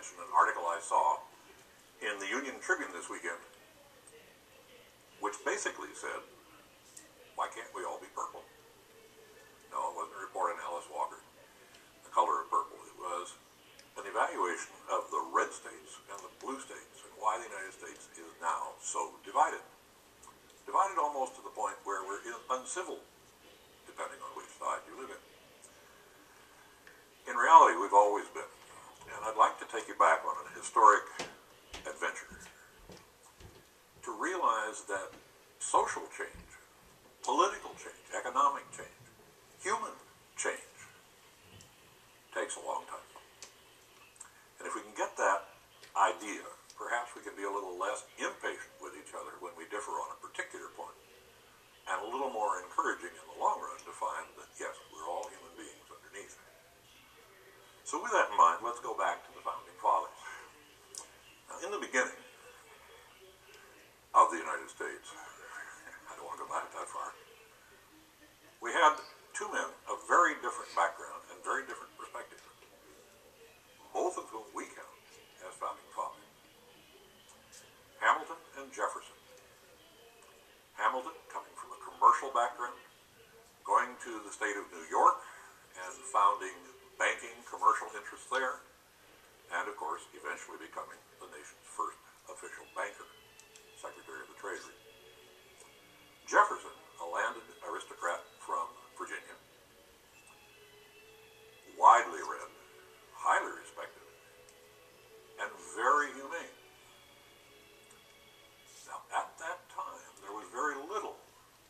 mention an article I saw in the Union Tribune this weekend, which basically said, why can't we all be purple? No, it wasn't a report on Alice Walker, the color of purple. It was an evaluation of the red states and the blue states and why the United States is now so divided. Divided almost to the point where we're uncivil, depending on which side you live in. In reality, we've always been. And I'd like to take you back on an historic adventure to realize that social change, political change, economic change, human change takes a long time. And if we can get that idea, perhaps we can be a little less impatient with each other when we differ on a particular point, and a little more encouraging in the long run to find that, yes, we're all human beings underneath. So with that in mind, let's go back to the Founding Fathers. Now, in the beginning of the United States, I don't want to go back that far, we had two men of very different background and very different perspectives, both of whom we count as Founding Fathers. Hamilton and Jefferson. Hamilton coming from a commercial background, going to the state of New York and founding banking commercial interests there, and of course eventually becoming the nation's first official banker, Secretary of the Treasury. Jefferson, a landed aristocrat from Virginia, widely read, highly respected, and very humane. Now, at that time, there was very little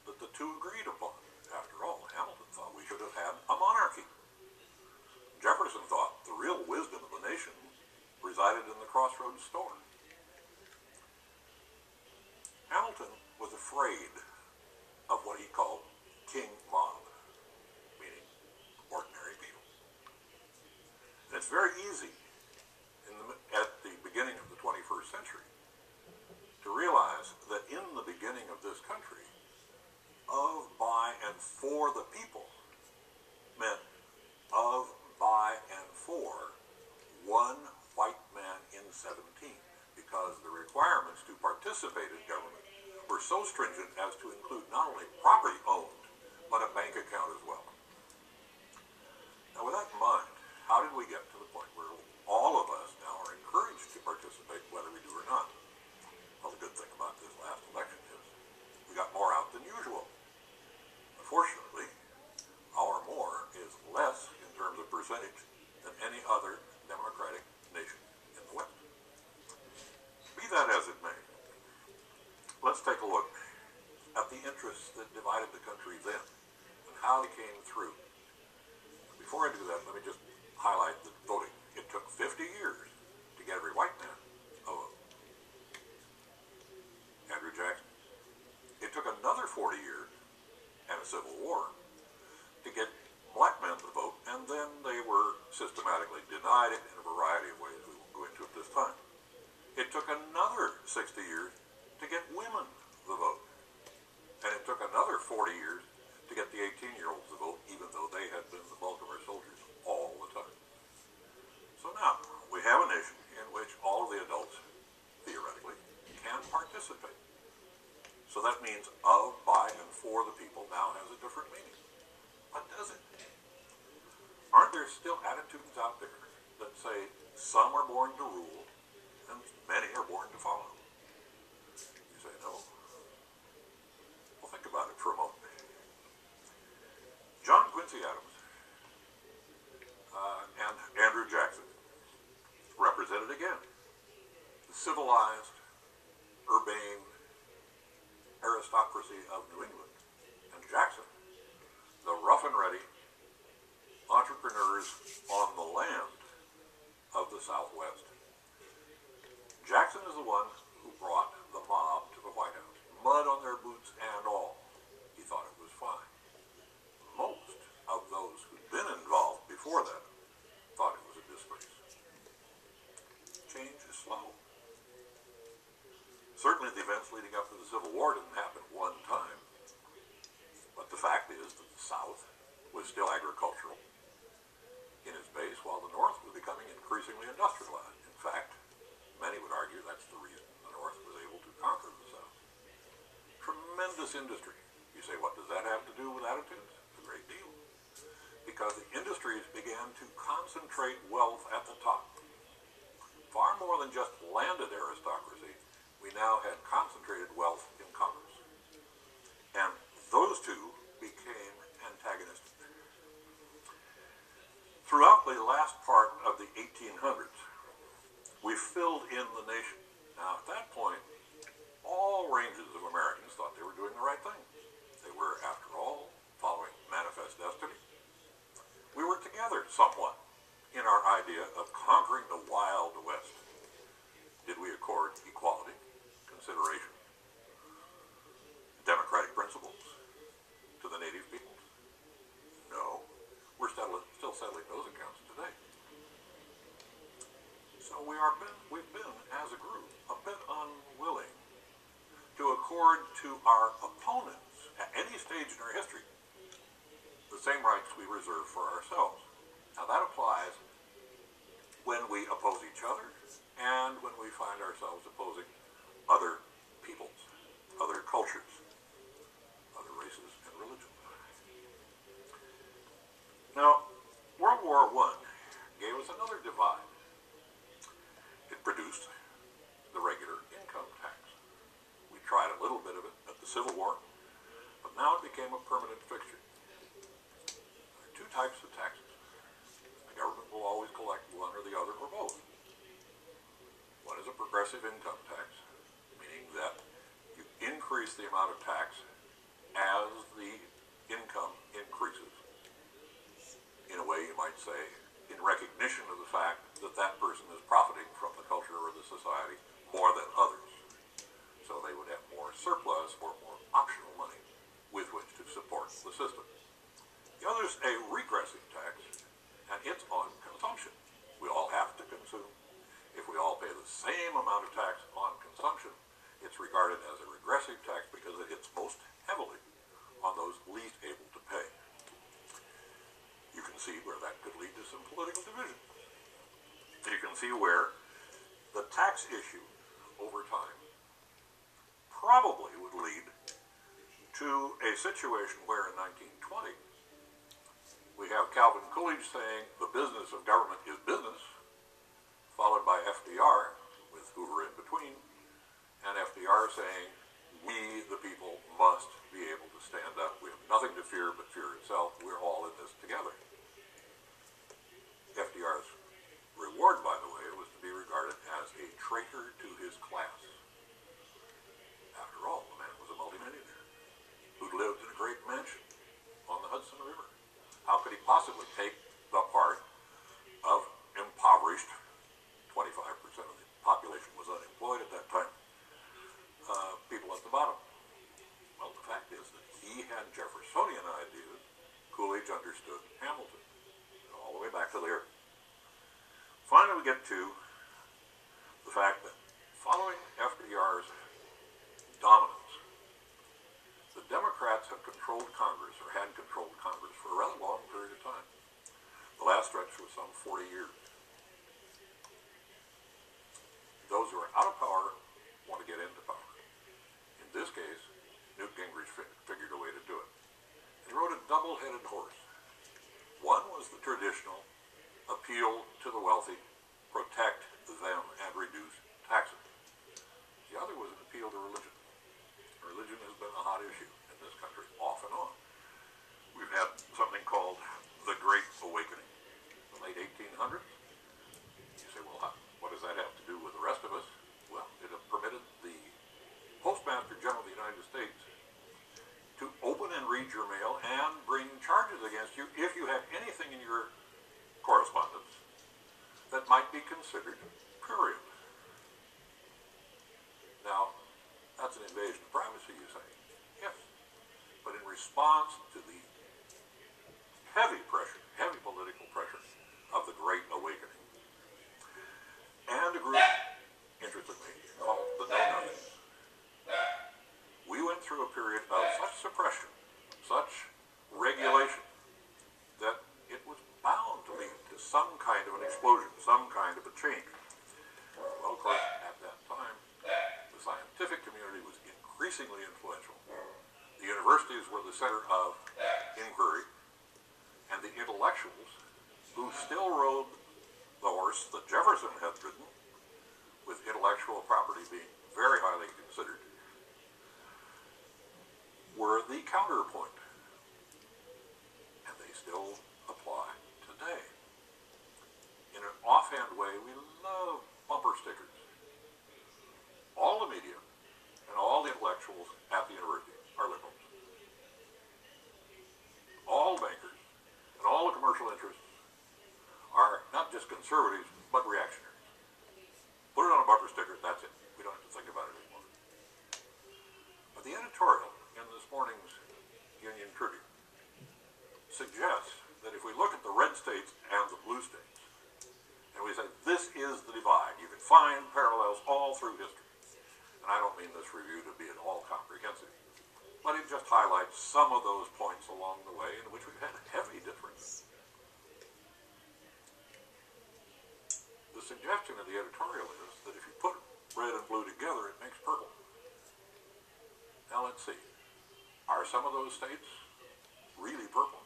that the two agreed upon. After all, Hamilton thought we should have had a monarchy. Jefferson thought the real wisdom of the nation resided in the crossroads store. Hamilton was afraid of what he called king mob, meaning ordinary people. And it's very easy at the beginning of the 21st century to realize that in the beginning of this country, of, by, and for the people meant of, by, and for one white man in 17, because the requirements to participate in government were so stringent as to include not only property owned, but a bank account as well. Now, with that in mind, how did we get to the point where all of us now are encouraged to participate, whether we do or not? Well, the good thing about this last election is we got more out than usual. Unfortunately, our more is less in terms of percentage than any other democratic nation in the West. Be that as it may, let's take a look at the interests that divided the country then and how they came through. Before I do that, let me just highlight the voting. It took 50 years to get every white man a vote. Andrew Jackson. It took another 40 years and a civil war to get black men to vote, and then they were systematically denied it in a variety of ways we won't go into at this time. It took another 60 years to get women the vote, and it took another 40 years to get the 18-year-olds to vote, even though they had been the bulk of our soldiers all the time. So now, we have a nation in which all of the adults, theoretically, can participate. So that means of, by, and for the people now has a different meaning. But does it? Aren't there still attitudes out there that say some are born to rule and many are born to follow? You say no. Well, think about it for a moment. John Quincy Adams and Andrew Jackson represented again the civilized, urbane aristocracy of New England, and Jackson, the rough and ready entrepreneurs on the land of the Southwest. Jackson is the one who brought the mob to the White House, mud on their boots and all. He thought it was fine. Most of those who'd been involved before that thought it was a disgrace. Change is slow. Certainly the events leading up to the Civil War didn't happen one time. But the fact is that the South was still agricultural in its base, while the North was becoming increasingly industrialized. In fact, tremendous industry. You say, what does that have to do with attitudes? A great deal. Because the industries began to concentrate wealth at the top. Far more than just landed aristocracy, we now had concentrated wealth in commerce. And those two became antagonistic. Throughout the last part of the 1800s, we filled in the nation. Now, at that point, all ranges of Americans thought they were doing the right thing. They were, after all, following manifest destiny. We were together somewhat in our idea of conquering the Wild West. Did we accord equality, consideration, democratic principles to the native peoples? No. We're still settling those accounts today. So we've been, as a group, a bit unwilling to accord to our opponents at any stage in our history the same rights we reserve for ourselves. Now that applies when we oppose each other and when we find ourselves opposing other peoples, other cultures, other races and religions. Now, World War I gave us another divide. It produced the regular income tax. We tried a little bit of it at the Civil War, but now it became a permanent fixture. There are two types of taxes. The government will always collect one or the other or both. One is a progressive income tax, meaning that you increase the amount of tax as the income increases. In a way, you might say, in recognition of the fact that that person is profiting from the culture or the society more than others. So they would have more surplus or more optional money with which to support the system. The other is a regressive tax, and it's on consumption. We all have to consume. If we all pay the same amount of tax on consumption, it's regarded as a regressive tax because it hits most heavily on those least able to pay. You can see where that could lead to some political division. You can see where the tax issue over time probably would lead to a situation where in 1920 we have Calvin Coolidge saying the business of government is business, followed by FDR with Hoover in between, and FDR saying we, the people, must be able to stand up. We have nothing to fear but fear itself. We're all in this together. FDR's reward, by the way, was to be regarded as a traitor to his class. After all, the man was a multimillionaire who'd lived in a great mansion on the Hudson River. How could he possibly take the part of impoverished, 25% of the population was unemployed at that time, people at the bottom? Well, the fact is that he had Jeffersonian ideas. Coolidge understood Hamilton. All the way back to there. Finally, we get to the fact that following FDR's dominance, the Democrats have controlled Congress, or had controlled Congress, for a rather long period of time. The last stretch was some 40 years. Those who are out of power want to get into power. In this case, Newt Gingrich figured a way to do it. He rode a double-headed horse. One was the traditional appeal to the wealthy, protect them, and reduce taxes. The other was an appeal to religion. Religion has been a hot issue in this country, off and on. We've had something called the Great Awakening, the late 1800s. You say, well, what does that have to do with the rest of us? Well, it permitted the Postmaster General of the United States to open and read your mail and bring charges against you if you have anything in your correspondence that might be considered prurient. Now, that's an invasion of privacy, you say. Yes. But in response to the heavy pressure, heavy political pressure of the Great Awakening, and a group, interestingly, called the Know-Nothings, we went through a period of such suppression, such regulation, that it was bound to lead to some kind of an explosion, some kind of a change. Well, of course, at that time, the scientific community was increasingly influential. The universities were the center of inquiry, and the intellectuals who still rode the horse that Jefferson had ridden, with intellectual property being very highly considered, were the counterpoint. And they still apply today. In an offhand way, we love bumper stickers. All the media and all the intellectuals at the university are liberals. All bankers and all the commercial interests are not just conservatives, but reactionaries. Put it on a bumper sticker, that's it. We don't have to think about it anymore. But the editorial in this morning's Union Tribune suggests that if we look at the red states and the blue states, and we say this is the divide, you can find parallels all through history. And I don't mean this review to be at all comprehensive, but it just highlights some of those points along the way in which we've had heavy differences. The suggestion of the editorial is that if you put red and blue together, it makes purple. Now let's see. Are some of those states really purple?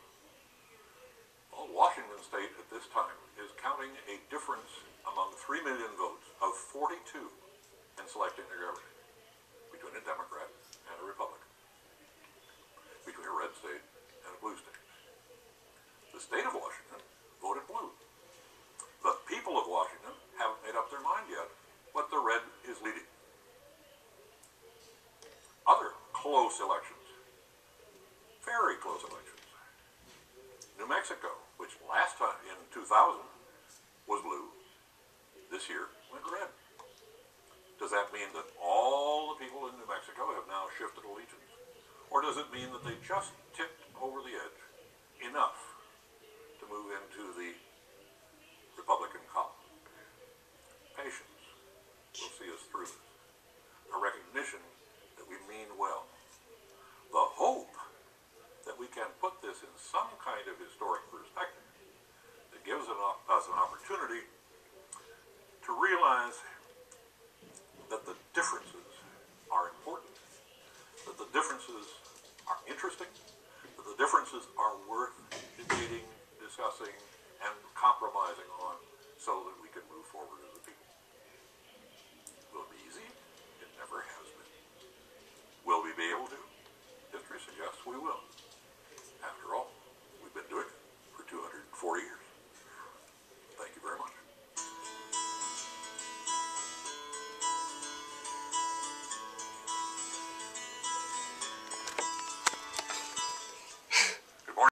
Well, Washington State at this time is counting a difference among 3 million votes of 42 in selecting their governor, between a Democrat and a Republican, between a red state and a blue state. The state of Washington voted blue. The people of Washington haven't made up their mind yet, but the red is leading. Other close elections, very close elections. New Mexico, which last time in 2000 was blue, this year went red. Does that mean that all the people in New Mexico have now shifted allegiance? Or does it mean that they just tipped over the edge enough to move into the Republican column? Patience will see us through this. A recognition